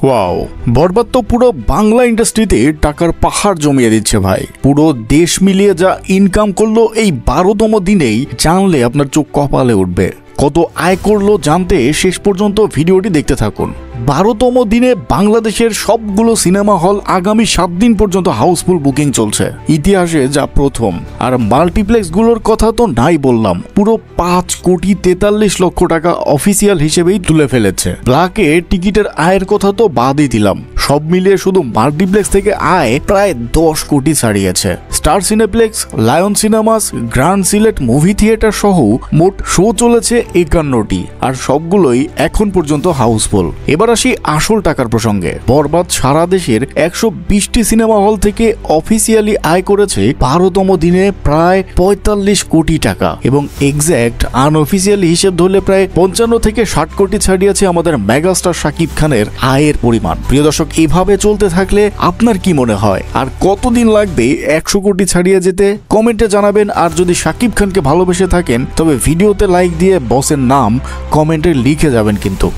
Wow, বরবাদ তো পুরো বাংলা ইন্ডাস্ট্রিতে টাকার পাহাড় জমিয়ে দিচ্ছে ভাই। পুরো দেশ মিলিয়ে যা ইনকাম করলো এই 12তম দিনেই, জানলে আপনার চোখ কপালে উঠবে। কত আয় করলো জানতে শেষ পর্যন্ত ভিডিওটি দেখতে থাকুন। 12তম দিনে বাংলাদেশের সবগুলো সিনেমা হল আগামী 7 দিন পর্যন্ত হাউসফুল বুকিং চলছে, ইতিহাসে যা প্রথম। আর মাল্টিপ্লেক্সগুলোর কথা তো নাই বললাম, পুরো 5,43,00,000 টাকা অফিসিয়াল হিসেবেই তুলে ফেলেছে। ব্ল্যাকে টিকিটের আয়ের কথা তো বাদই দিলাম, সব মিলিয়ে শুধু মাল্টিপ্লেক্স থেকে আয় প্রায় 10 কোটি ছাড়িয়েছে। Star Cineplex, Lion Cinemas, Grand Sylhet movie theatre সহ মোট শো চলেছে 51টি, আর সবগুলোই এখন পর্যন্ত হাউসফুল। এবার আসি আসল টাকার প্রসঙ্গে। বরবাদ সারা দেশের 120টি সিনেমা হল থেকে অফিসিয়ালি আয় করেছে 12তম দিনে প্রায় 45 কোটি টাকা, এবং এক্স্যাক্ট আনঅফিসিয়ালি হিসেব ধরলে প্রায় 55 থেকে 60 কোটি ছাড়িয়েছে আমাদের মেগাস্টার শাকিব খানের আয়ের পরিমাণ। প্রিয় দর্শক, এভাবে চলতে থাকলে আপনার কি মনে হয় আর কতদিন লাগবে 100 কোটি ছাড়িয়ে যেতে? কমেন্টে জানাবেন। আর যদি শাকিব খানকে ভালোবেসে থাকেন তবে ভিডিওতে লাইক দিয়ে বসের নাম কমেন্টে লিখে যাবেন কিন্তু।